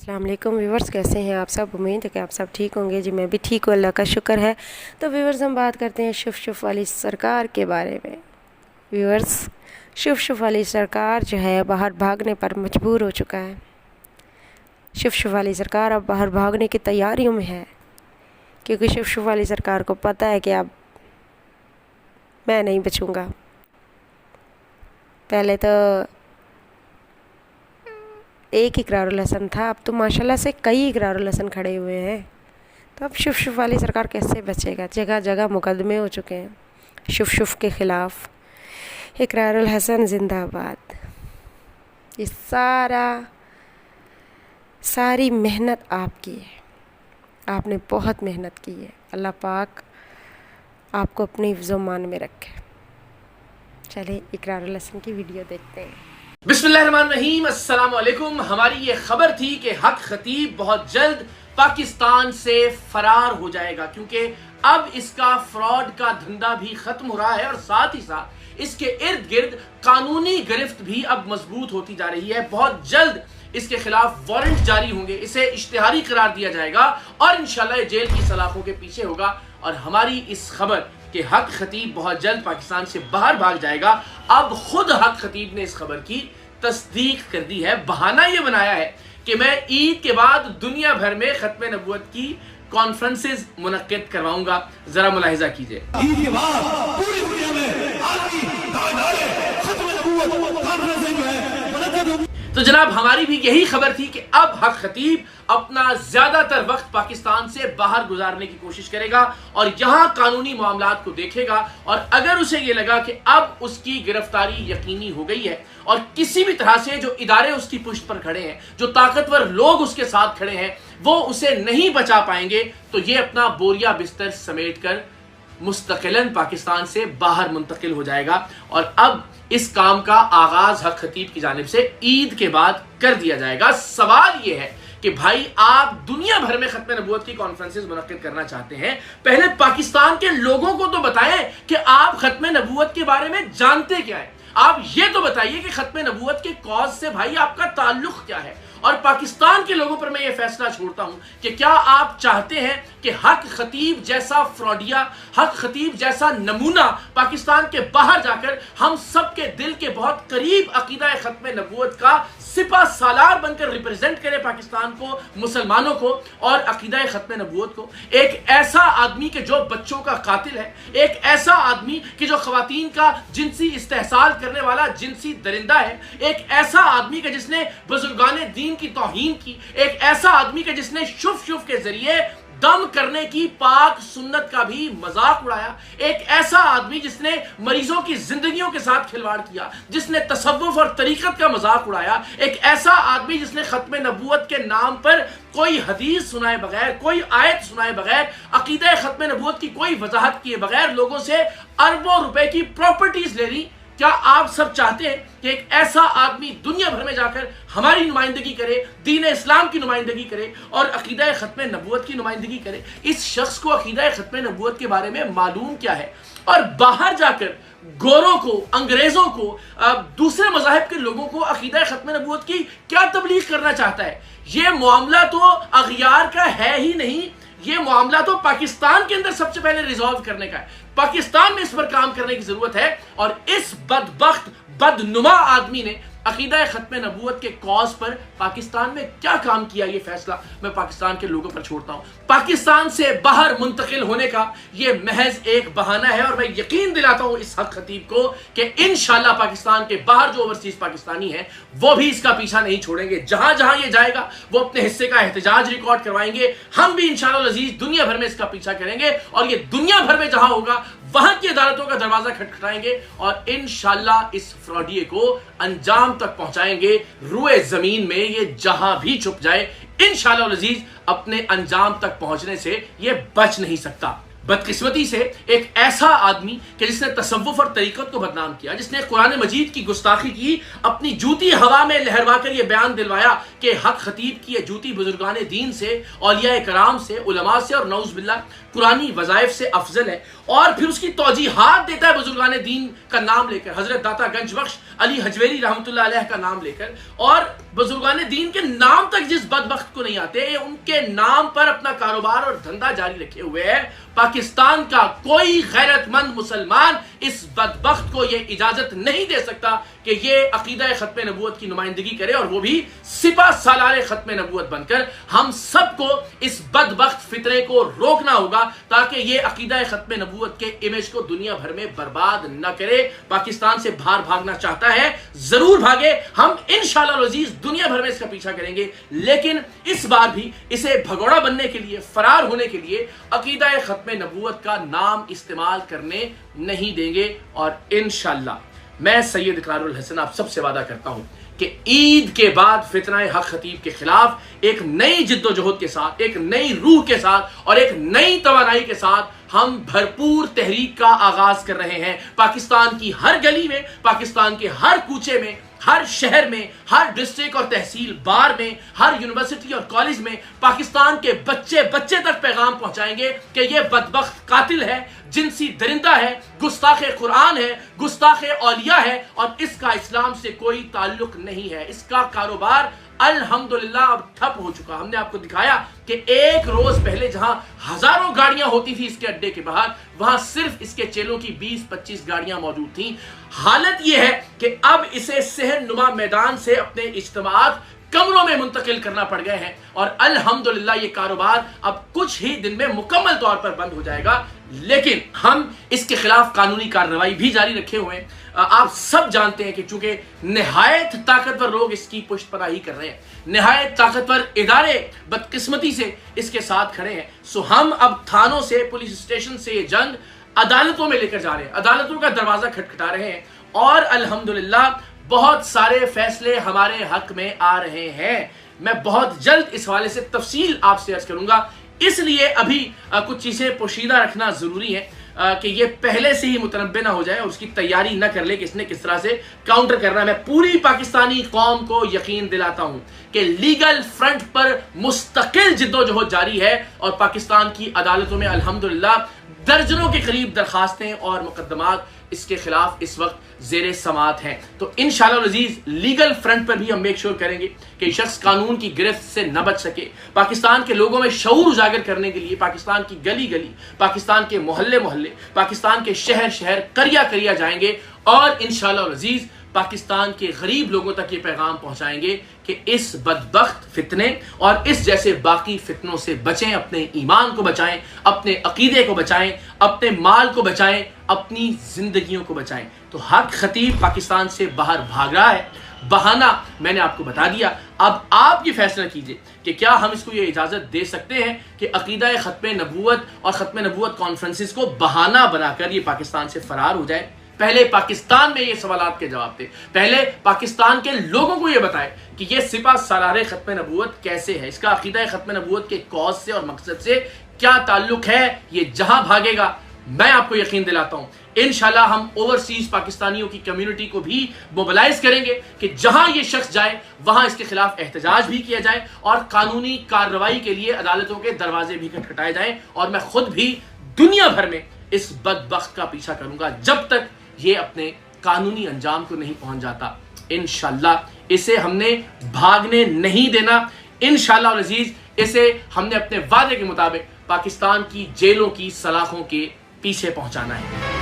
السلام علیکم ویورز، کیسے ہیں آپ سب؟ امید ہے کہ آپ سب ٹھیک ہوں گے. جی میں بھی ٹھیک ہوں، اللہ کا شکر ہے. تو ویورز ہم بات کرتے ہیں شف والی سرکار کے بارے میں. ویورز، شف والی سرکار جو ہے باہر بھاگنے پر مجبور ہو چکا ہے. شف والی سرکار اب باہر بھاگنے کی تیاریوں میں ہے، کیونکہ شف والی سرکار کو پتہ ہے کہ اب میں نہیں بچوں گا. پہلے تو ایک اقرار الحسن تھا، اب تو ماشاءاللہ سے کئی اقرار الحسن کھڑے ہوئے ہیں. تو اب شف والی سرکار کیسے بچے گا؟ جگہ جگہ مقدمے ہو چکے ہیں شف کے خلاف. اقرار الحسن زندہ آباد. یہ ساری محنت آپ کی ہے، آپ نے بہت محنت کی ہے. اللہ پاک آپ کو اپنی حفظ و مان میں رکھے. چلے اقرار الحسن کی ویڈیو دیکھتے ہیں. بسم اللہ الرحمن الرحیم. السلام علیکم. ہماری یہ خبر تھی کہ حق خطیب بہت جلد پاکستان سے فرار ہو جائے گا، کیونکہ اب اس کا فراڈ کا دھندا بھی ختم ہو رہا ہے اور ساتھ ہی ساتھ اس کے ارد گرد قانونی گرفت بھی اب مضبوط ہوتی جا رہی ہے. بہت جلد اس کے خلاف وارنٹ جاری ہوں گے، اسے اشتہاری قرار دیا جائے گا اور انشاءاللہ یہ جیل کی سلاخوں کے پیچھے ہوگا. اور ہماری اس خبر کہ حق خطیب بہت جلد پاکستان سے باہر بھاگ جائے گا، اب خود حق خطیب نے اس خبر کی تصدیق کر دی ہے. بہانہ یہ بنایا ہے کہ میں عید کے بعد دنیا بھر میں ختم نبوت کی کانفرنسز منعقد کرواؤں گا. ذرا ملاحظہ کیجئے. عید کے بعد پوری دنیا میں آج کی ختم نبوت کانفرنسیں جو ہے منعقد ہوگی. تو جناب ہماری بھی یہی خبر تھی کہ اب حق خطیب اپنا زیادہ تر وقت پاکستان سے باہر گزارنے کی کوشش کرے گا اور یہاں قانونی معاملات کو دیکھے گا. اور اگر اسے یہ لگا کہ اب اس کی گرفتاری یقینی ہو گئی ہے اور کسی بھی طرح سے جو ادارے اس کی پشت پر کھڑے ہیں، جو طاقتور لوگ اس کے ساتھ کھڑے ہیں، وہ اسے نہیں بچا پائیں گے، تو یہ اپنا بوریا بستر سمیٹ کر مستقلاً پاکستان سے باہر منتقل ہو جائے گا. اور اب اس کام کا آغاز حق خطیب کی جانب سے عید کے بعد کر دیا جائے گا. سوال یہ ہے کہ بھائی آپ دنیا بھر میں ختم نبوت کی کانفرنسز منعقد کرنا چاہتے ہیں، پہلے پاکستان کے لوگوں کو تو بتائیں کہ آپ ختم نبوت کے بارے میں جانتے کیا ہیں. آپ یہ تو بتائیے کہ ختم نبوت کے کاز سے بھائی آپ کا تعلق کیا ہے. اور پاکستان کے لوگوں پر میں یہ فیصلہ چھوڑتا ہوں کہ کیا آپ چاہتے ہیں کہ حق خطیب جیسا فراڈیا، حق خطیب جیسا نمونہ پاکستان کے باہر جا کر ہم سب کے دل کے بہت قریب عقیدہ ختم نبوت کا سپہ سالار بن کر ریپرزینٹ کرے پاکستان کو، مسلمانوں کو اور عقیدہ ختم نبوت کو؟ ایک ایسا آدمی کہ جو بچوں کا قاتل ہے، ایک ایسا آدمی کہ جو خواتین کا جنسی استحصال کرنے والا جنسی درندہ ہے، ایک ایسا آدمی کہ جس نے بزرگان دین کی توہین کی، ایک ایسا آدمی کہ جس نے شف کے ذریعے دم کرنے کی پاک سنت کا بھی مذاق اڑایا، ایک ایسا آدمی جس نے مریضوں کی زندگیوں کے ساتھ کھلواڑ کیا، جس نے تصوف اور طریقت کا مذاق اڑایا، ایک ایسا آدمی جس نے ختم نبوت کے نام پر کوئی حدیث سنائے بغیر، کوئی آیت سنائے بغیر، عقیدہ ختم نبوت کی کوئی وضاحت کیے بغیر لوگوں سے اربوں روپے کی پراپرٹیز لے لی. کیا آپ سب چاہتے ہیں کہ ایک ایسا آدمی دنیا بھر میں جا کر ہماری نمائندگی کرے، دین اسلام کی نمائندگی کرے اور عقیدہ ختم نبوت کی نمائندگی کرے؟ اس شخص کو عقیدہ ختم نبوت کے بارے میں معلوم کیا ہے؟ اور باہر جا کر گوروں کو، انگریزوں کو، دوسرے مذاہب کے لوگوں کو عقیدہ ختم نبوت کی کیا تبلیغ کرنا چاہتا ہے؟ یہ معاملہ تو اغیار کا ہے ہی نہیں، یہ معاملہ تو پاکستان کے اندر سب سے پہلے ریزالو کرنے کا ہے. پاکستان میں اس پر کام کرنے کی ضرورت ہے. اور اس بدبخت بدنما آدمی نے عقیدہ ختم نبوت کے کاز پر پاکستان میں کیا کام کیا، یہ فیصلہ میں پاکستان کے لوگوں پر چھوڑتا ہوں. پاکستان سے باہر منتقل ہونے کا یہ محض ایک بہانہ ہے اور میں یقین دلاتا ہوں اس حق خطیب کو کہ انشاءاللہ پاکستان کے باہر جو اوورسیز پاکستانی ہیں وہ بھی اس کا پیچھا نہیں چھوڑیں گے. جہاں جہاں یہ جائے گا وہ اپنے حصے کا احتجاج ریکارڈ کروائیں گے. ہم بھی انشاءاللہ العزیز دنیا بھر میں اس کا پیچھا کریں گے اور یہ دنیا بھر میں جہاں ہوگا وہاں کی عدالتوں کا دروازہ کھٹکھٹائیں گے اور انشاءاللہ اس فراڈیے کو انجام تک پہنچائیں گے. روئے زمین میں یہ جہاں بھی چھپ جائے انشاءاللہ العزیز اپنے انجام تک پہنچنے سے یہ بچ نہیں سکتا. बदकिस्मती से एक ऐसा आदमी कि जिसने तसव्वुफ और तरीक़त को बदनाम किया, जिसने कुरान मजीद की गुस्ताखी की, अपनी जूती हवा में लहरवा कर ये बयान दिलवाया कि हक खतीब की ये जूती बुजुर्गान दीन से, औलिया कराम से, उलमा से और नऊज़ बिल्लाह कुरानी वज़ाइफ से अफजल है, और फिर उसकी तौजीहात देता है बुजुर्गान दीन का नाम लेकर, हजरत दाता गंज बख्श अली हजवेरी रहमतुल्लाह अलैह का नाम लेकर, और बुजुर्गान दीन के नाम तक जिस बदबख्त को नहीं आते, उनके नाम पर अपना कारोबार और धंधा जारी रखे हुए है। पाकिस्तान का कोई गैरतमंद मुसलमान इस बदबख्त को ये इजाजत नहीं दे सकता कि ये अकीदा खत्म नबूवत की नुमाइंदगी करे, और वो भी सिपा सालार खत्म नबूवत बनकर। हम सबको इस बदबख्त फितरे को रोकना होगा ताकि ये अकीदा खत्म नबूवत के इमेज को दुनिया भर में बर्बाद न करे। पाकिस्तान से बाहर भागना चाहता है, जरूर भागे, हम इंशाअल्लाह अज़ीज दुनिया भर में इसका पीछा करेंगे, लेकिन इस बार भी इसे भगोड़ा बनने के लिए, फरार होने के लिए अकीदा खत्म नबूवत का नाम इस्तेमाल करने नहीं देंगे। और इंशाअल्लाह मैं सैयद इकरारुल हसन आप सबसे वादा करता हूं कि ईद के बाद फितना हक खतीब के खिलाफ एक नई जिद्दोजहद के साथ, एक नई रूह के साथ और एक नई तवानाई के साथ हम भरपूर तहरीक का आगाज कर रहे हैं। पाकिस्तान की हर गली में, पाकिस्तान के हर कूचे में, हर शहर में, हर डिस्ट्रिक्ट और तहसील बार में, हर यूनिवर्सिटी और कॉलेज में पाकिस्तान के बच्चे बच्चे तक पैगाम पहुंचाएंगे कि ये बदबख्त कातिल है, जिनसी दरिंदा है, गुस्ताखे कुरान है, गुस्ताखे औलिया है, और इसका इस्लाम से कोई ताल्लुक नहीं है। इसका कारोबार अल्हम्दुलिल्लाह अब ठप हो चुका। हमने आपको दिखाया कि एक रोज पहले जहां हजारों गाड़ियां होती थी इसके अड्डे के बाहर, वहां सिर्फ इसके चेलों की 20-25 गाड़ियां मौजूद थी। हालत यह है कि अब इसे सहनुमा मैदान से अपने इज्तिमाआत कमरों में मुंतकिल करना पड़ गए हैं, और अल्हम्दुलिल्लाह ये कारोबार अब कुछ ही दिन में मुकम्मल तौर पर बंद हो जाएगा। लेकिन हम इसके खिलाफ कानूनी कार्रवाई भी जारी रखे हुए हैं। आप सब जानते हैं कि चूंकि निहायत ताकतवर लोग इसकी पुष्टपनाही कर रहे हैं, निहायत ताकतवर इदारे बदकिस्मती से इसके साथ खड़े हैं, सो हम अब थानों से, पुलिस स्टेशन से ये जंग अदालतों में लेकर जा रहे हैं, अदालतों का दरवाजा खटखटा रहे हैं, और अल्हम्दुलिल्लाह बहुत सारे फैसले हमारे हक में आ रहे हैं। मैं बहुत जल्द इस हवाले से तफसील आपसे अर्ज करूंगा, इसलिए अभी कुछ चीजें पोशीदा रखना जरूरी है कि ये पहले से ही मुतनब्बे ना हो जाए और उसकी तैयारी न कर ले कि इसने किस तरह से काउंटर करना है। मैं पूरी पाकिस्तानी कौम को यकीन दिलाता हूं कि लीगल फ्रंट पर मुस्तकिल जिद्दोजहद जारी है, और पाकिस्तान की अदालतों में अल्हम्दुलिल्लाह दर्जनों के करीब दरखास्तें और मुकदमात इसके खिलाफ इस वक्त ज़ेरे समात हैं। तो इंशाअल्लाह अज़ीज़ लीगल फ्रंट पर भी हम मेक श्योर करेंगे कि शख्स कानून की गिरफ्त से न बच सके। पाकिस्तान के लोगों में शऊर उजागर करने के लिए पाकिस्तान की गली गली, पाकिस्तान के मोहल्ले मोहल्ले, पाकिस्तान के शहर शहर, करिया करिया जाएंगे, और इंशाअल्लाह अज़ीज़ पाकिस्तान के गरीब लोगों तक ये पैगाम पहुंचाएंगे कि इस बदबख्त फितने और इस जैसे बाकी फितनों से बचें, अपने ईमान को बचाएं, अपने अकीदे को बचाएं, अपने माल को बचाएं, अपनी जिंदगियों को बचाएं। तो हक खतीब पाकिस्तान से बाहर भाग रहा है, बहाना मैंने आपको बता दिया। अब आप ये फैसला कीजिए कि क्या हम इसको ये इजाजत दे सकते हैं कि अकीदा खत्म नबूवत और खत्म नबूवत कॉन्फ्रेंसिस को बहाना बनाकर ये पाकिस्तान से फरार हो जाए। पहले पाकिस्तान में ये सवालात के जवाब थे, पहले पाकिस्तान के लोगों को ये बताए कि ये सिपा सालारे खत्म नबूवत कैसे है, इसका अकीदा खत्म नबूवत के कॉज से और मकसद से क्या ताल्लुक है। ये जहां भागेगा, मैं आपको यकीन दिलाता हूं इंशाल्लाह हम ओवरसीज पाकिस्तानियों की कम्युनिटी को भी मोबिलाइज करेंगे कि जहां ये शख्स जाए वहां इसके खिलाफ एहतजाज भी किया जाए और कानूनी कार्रवाई के लिए अदालतों के दरवाजे भी खटखटाए जाएं। और मैं खुद भी दुनिया भर में इस बदबख्त का पीछा करूंगा जब तक ये अपने कानूनी अंजाम को नहीं पहुंच जाता। इंशाल्लाह इसे हमने भागने नहीं देना, इंशाल्लाह अज़ीज इसे हमने अपने वादे के मुताबिक पाकिस्तान की जेलों की सलाखों के पीछे पहुंचाना है।